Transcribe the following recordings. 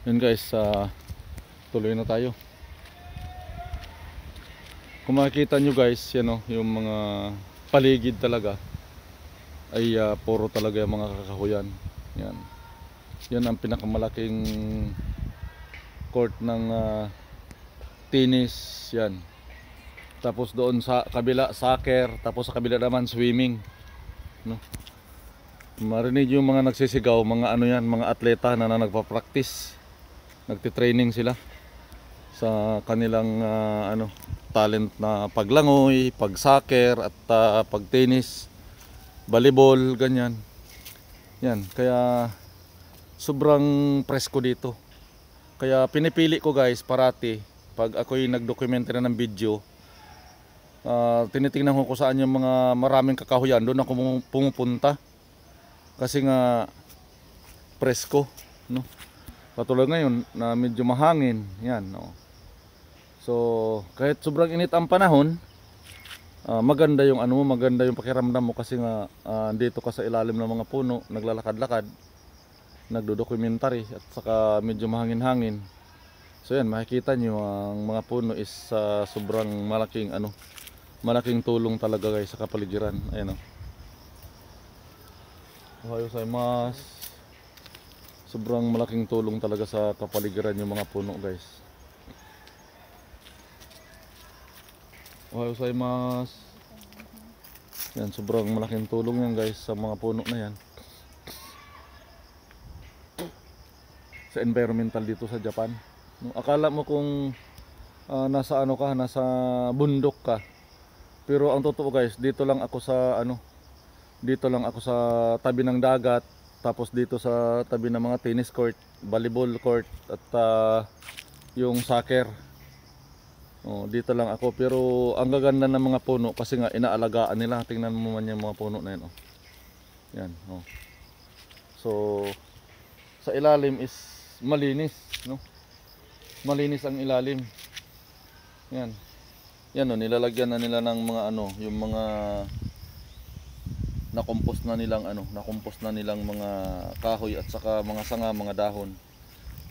Yun guys, tuloy na tayo. Kung makikita nyo guys, yan o, yung mga paligid talaga ay puro talaga yung mga kakahuyan. Yan. Yan ang pinakamalaking court ng tennis. Yan. Tapos doon sa kabila soccer, tapos sa kabila naman swimming. No? Marinig yung mga nagsisigaw, mga ano yan, mga atleta na nagpa-practice. Nagti-training sila sa kanilang talent na paglangoy, pag-soccer at pag-tennis, volleyball, ganyan. Yan, kaya sobrang presko dito. Kaya pinipili ko guys parati pag ako'y nag-documentary ng video, tinitingnan ko kung saan yung mga maraming kakahuyan, doon ako pumupunta. Kasi nga presko, no? Patulad ngayon na medyo mahangin, yan, no? So, kahit sobrang init ang panahon, maganda yung maganda yung pakiramdam mo kasi nga dito ka sa ilalim ng mga puno, naglalakad-lakad, nagdo-documentary at saka medyo mahangin-hangin. So yan, makikita nyo ang mga puno is sobrang malaking tulong talaga guys sa kapaligiran. Ayan o. Ohayo gozaimasu. Sobrang malaking tulong talaga sa kapaligiran yung mga puno guys. Ohayo gozaimasu. Yan, sobrang malaking tulong yan guys sa mga puno na yan. Sa environmental dito sa Japan. Akala mo kung nasa nasa bundok ka. Pero ang totoo guys, dito lang ako sa tabi ng dagat, tapos dito sa tabi ng mga tennis court, volleyball court at yung soccer. Dito lang ako, pero ang gaganda ng mga puno kasi nga inaalagaan nila. Tingnan mo man yung mga puno na yan. Yan, So sa ilalim is malinis, no? Malinis ang ilalim. Yan. Yan nilalagyan na nila ng mga yung mga nakompos na nilang mga kahoy at saka mga sanga, mga dahon.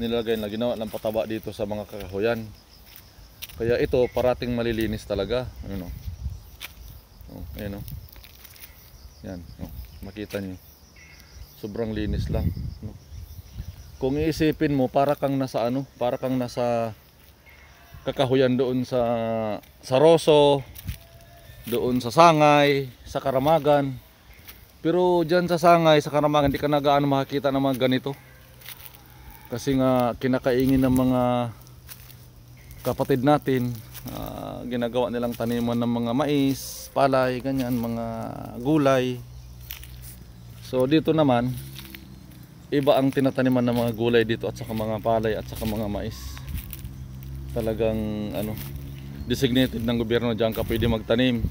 Nilagay na ginawa ng pataba dito sa mga kakahuyan. Kaya ito parating malilinis talaga. Ayun ayun Yan, makita niyo. Sobrang linis lang, no? Kung iisipin mo, para kang nasa kakahuyan doon sa Roso, doon sa Sangay, sa Karamagan. Pero diyan sa Sangay, sa Karamagan, hindi ka na gaano makikita ng mga ganito. Kasi nga kinakaingin ng mga kapatid natin, ginagawa nilang taniman ng mga mais, palay, ganyan, mga gulay. So dito naman, iba ang tinataniman ng mga gulay dito at saka mga palay at saka mga mais. Talagang designated ng gobyerno, diyan ka pwede magtanim.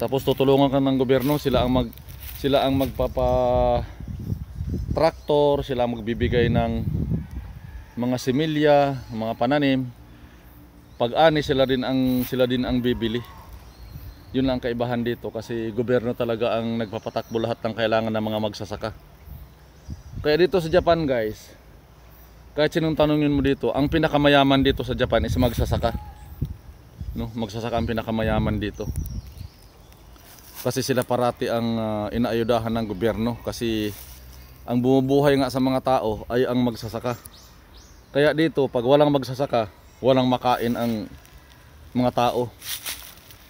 Tapos tutulungan ka ng gobyerno, sila ang magpapa-traktor, sila ang magbibigay ng mga similya, mga pananim. Pag-ani sila din ang bibili. Yun lang ang kaibahan dito kasi gobyerno talaga ang nagpapatakbo lahat ng kailangan ng mga magsasaka. Kaya dito sa Japan guys, kahit sinong tanungin mo dito, ang pinakamayaman dito sa Japan is magsasaka. No, magsasaka ang pinakamayaman dito. Kasi sila parati ang inaayudahan ng gobyerno kasi ang bumubuhay nga sa mga tao ay ang magsasaka. Kaya dito pag walang magsasaka, walang makain ang mga tao.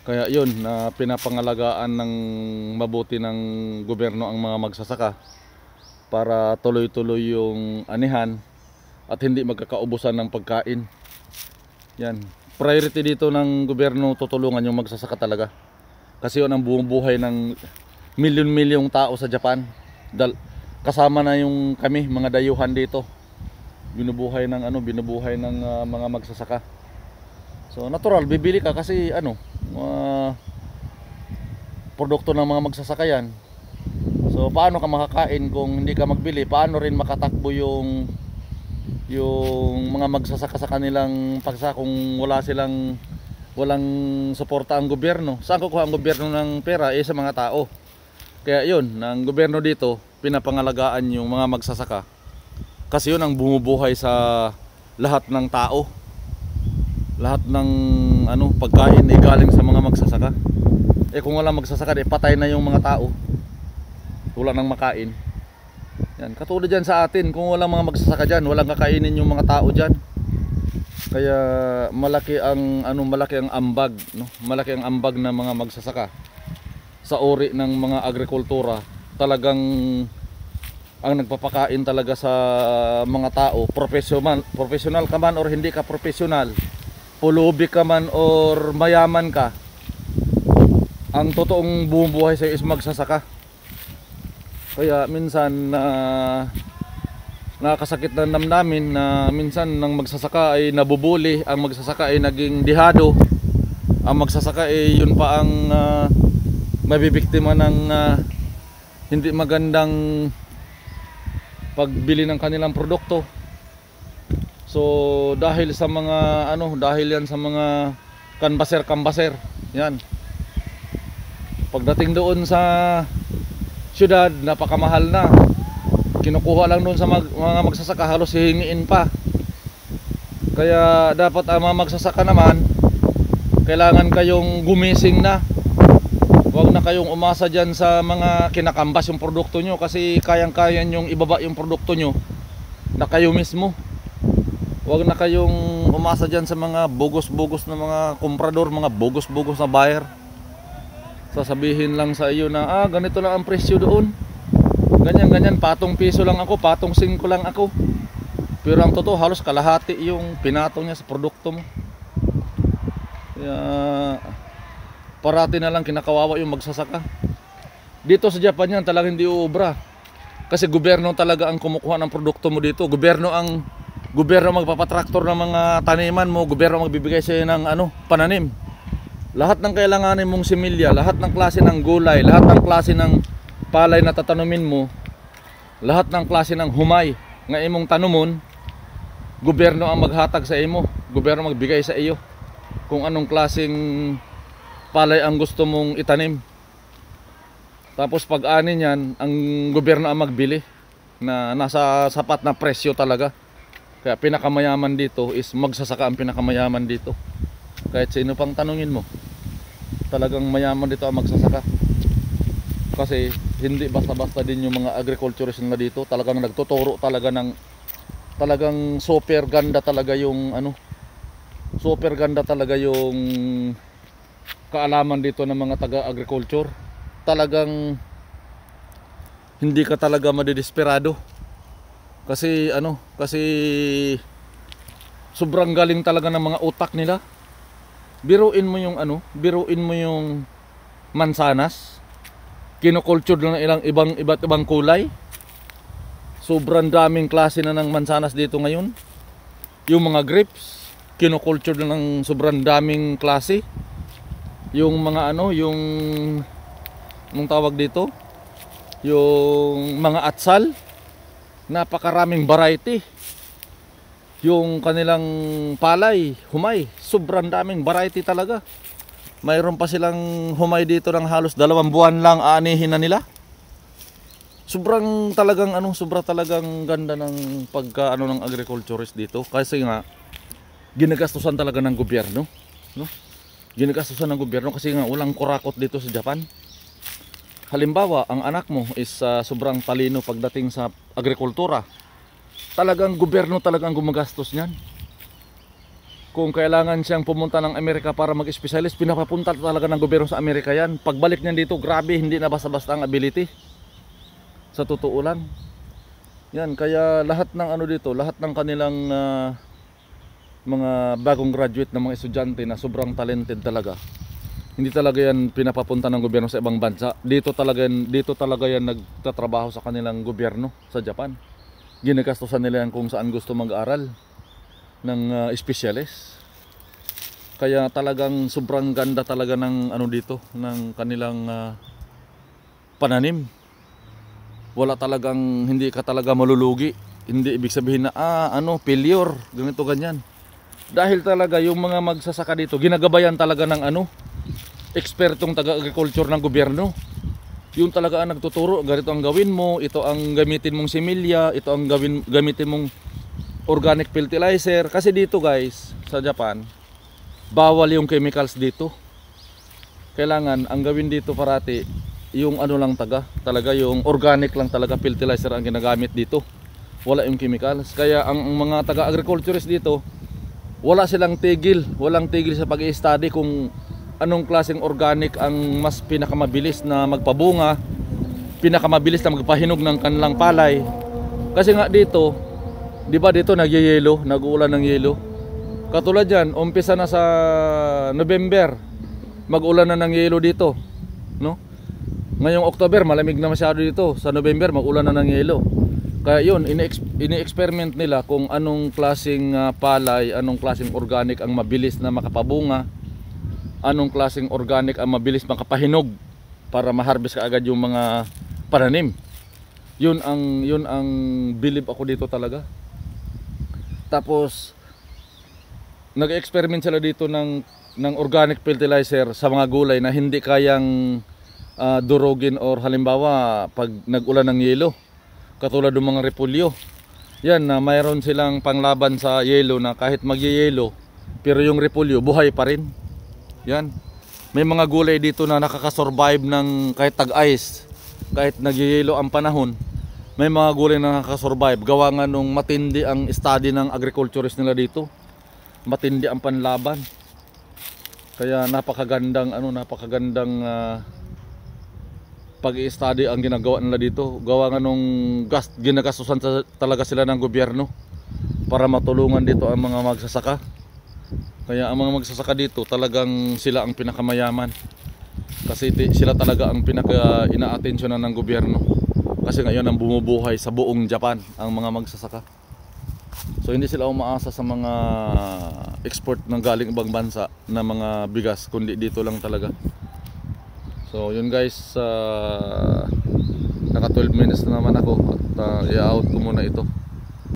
Kaya yun na pinapangalagaan ng mabuti ng gobyerno ang mga magsasaka para tuloy-tuloy yung anihan at hindi magkakaubusan ng pagkain. Yan. Priority dito ng gobyerno, tutulungan yung magsasaka talaga. Kasi yun ang bumubuhay ng milyon-milyong tao sa Japan. Kasama na yung kami, mga dayuhan dito. Binubuhay ng mga magsasaka. So natural, bibili ka kasi produkto ng mga magsasaka yan. So paano ka makakain kung hindi ka magbili? Paano rin makatakbo yung mga magsasaka sa kanilang pagsa kung walang suporta ang gobyerno? Saan kukuha ang gobyerno ng pera? Sa mga tao. Kaya yun, ng gobyerno dito pinapangalagaan yung mga magsasaka Kasi yun ang bumubuhay sa lahat ng tao. Lahat ng pagkain ay galing sa mga magsasaka. Kung wala magsasaka, patay na yung mga tao. Wala nang makain. Yan, katulad dyan sa atin, kung walang mga magsasaka dyan, walang kakainin yung mga tao dyan. Kaya malaki ang ambag, no? Malaki ang ambag ng mga magsasaka sa uri ng mga agrikultura. Talagang ang nagpapakain talaga sa mga tao, professional ka man or hindi ka professional, pulubi ka man or mayaman ka, ang totoong bumubuhay sa iyo is magsasaka. Kaya minsan nakakasakit na namnamin na minsan ng magsasaka ay nabubuli, ang magsasaka ay naging dihado, ang magsasaka ay yun pa ang mabibiktima ng hindi magandang pagbili ng kanilang produkto. So dahil sa mga dahil yan sa mga kanbaser, yan. Pagdating doon sa syudad, napakamahal na. Kinukuha lang doon sa mga magsasaka, halos hihingiin pa. Kaya dapat ang mga magsasaka naman, kailangan kayong gumising na. Huwag na kayong umasa dyan sa mga kinakambas yung produkto nyo, kasi kayang-kaya nyong ibaba yung produkto nyo na kayo mismo. Huwag na kayong umasa dyan sa mga bugos-bugos na mga komprador, mga bugos-bugos na buyer. Sasabihin lang sa iyo na ganito lang ang presyo doon, ganyan, patong piso lang ako, patong 5 lang ako. Pero ang totoo, halos kalahati yung pinatong niya sa produkto mo. Kaya parati na lang kinakawawa yung magsasaka. Dito sa Japan yan talagang hindi uubra, kasi gobyerno talaga ang kumukuha ng produkto mo dito. Gobyerno magpapatraktor ng mga taniman mo, gobyerno magbibigay sa iyo ng pananim. Lahat ng kailanganin mong similya, lahat ng klase ng gulay, lahat ng klase ng palay na tatanumin mo, lahat ng klase ng humay nga imong tanumon, gobyerno ang maghatag sa imo, gobyerno magbigay sa iyo kung anong klaseng palay ang gusto mong itanim. Tapos pag-ani niyan, ang gobyerno ang magbili na nasa sapat na presyo talaga. Kaya pinakamayaman dito is magsasaka, ang pinakamayaman dito. Kahit sino pang tanungin mo, talagang mayaman dito ang magsasaka. Kasi hindi basta-basta din yung mga agriculturist na dito. Talagang nagtuturo talaga ng talagang super ganda talaga yung super ganda talaga yung kaalaman dito ng mga taga-agriculture. Talagang hindi ka talaga madidesperado. Kasi kasi sobrang galing talaga ng mga utak nila. Biruin mo yung mansanas. Kinokulture lang ng iba't ibang kulay. Sobrang daming klase na ng mansanas dito ngayon. Yung mga grapes, kinokulture lang ng sobrang daming klase. Yung mga anong tawag dito? Yung mga atsal, napakaraming variety. Yung kanilang palay, humay, sobrang daming variety talaga. Mayroon pa silang humay dito ng halos 2 buwan lang aanihin na nila. Sobrang talagang ganda ng pagka ng agriculturist dito, kasi nga ginagastusan talaga ng gobyerno, no? Ginagastusan ng gobyerno kasi nga walang kurakot dito sa Japan. Halimbawa, ang anak mo is sobrang talino pagdating sa agrikultura. Talagang gobyerno talagang gumagastos niyan. Kung kailangan siyang pumunta ng Amerika para mag-specialist, pinapapunta talaga ng gobyerno sa Amerika yan. Pagbalik niyan dito, grabe, hindi na basta-basta ang ability. Sa totoo lang. Yan, kaya lahat ng dito, lahat ng kanilang mga bagong graduate na mga estudyante na sobrang talented talaga, hindi talaga yan pinapapunta ng gobyerno sa ibang bansa. Dito talaga yan nagtatrabaho sa kanilang gobyerno sa Japan. Ginagastusan nila yan kung saan gusto mag-aral ng specialist. Kaya talagang sobrang ganda talaga ng dito, ng kanilang pananim. Wala talagang, hindi ka talaga malulugi. Hindi ibig sabihin na failure, ganito ganyan. Dahil talaga yung mga magsasaka dito, ginagabayan talaga ng ekspertong taga-agriculture ng gobyerno. Yun talaga ang nagtuturo, ganito ang gawin mo, ito ang gamitin mong similya, ito ang gamitin mong organic fertilizer. Kasi dito guys, sa Japan, bawal yung chemicals dito. Kailangan ang gawin dito parati yung ano lang talaga yung organic lang talaga fertilizer ang ginagamit dito. Wala yung chemicals. Kaya ang mga taga-agriculturist dito, walang tigil sa pag-i-study kung anong klaseng organic ang mas pinakamabilis na magpabunga, pinakamabilis na magpahinog ng kanilang palay. Kasi nga dito, di ba dito nagyayelo, nag-uulan ng yelo. Katulad yan, umpisa na sa November, mag-ulan na ng yelo dito, no? Ngayong October, malamig na masyado dito. Sa November, mag-ulan na ng yelo. Kaya yun, ini-experiment nila kung anong klaseng palay, anong klaseng organic ang mabilis na makapabunga, anong klaseng organic ang mabilis makapahinog para ma-harvest kaagad yung mga pananim. Yun ang believe ako dito talaga. Tapos nag-experiment sila dito ng organic fertilizer sa mga gulay na hindi kayang durugin, or halimbawa pag nag-ulan ng yelo, katulad ng mga repolyo. Yan na mayroon silang panglaban sa yelo na kahit magyeyelo pero yung repolyo buhay pa rin. Yan. May mga gulay dito na nakakasurvive ng kahit tag-ice, kahit nagyayelo ang panahon. May mga gulay na nakakasurvive. Gawa nga nung matindi ang study ng agriculturist nila dito. Matindi ang panlaban. Kaya napakagandang pag-i-study ang ginagawa nila dito. Gawa nga nung ginagastusan talaga sila ng gobyerno para matulungan dito ang mga magsasaka. Kaya ang mga magsasaka dito talagang sila ang pinakamayaman. Kasi sila talaga ang pinaka-ina-atensyonan ng gobyerno. Kasi ngayon ang bumubuhay sa buong Japan ang mga magsasaka. So hindi sila umaasa sa mga export ng galing ibang bansa na mga bigas, kundi dito lang talaga. So yun guys, naka 12 minutes na naman ako at i-out ko muna ito.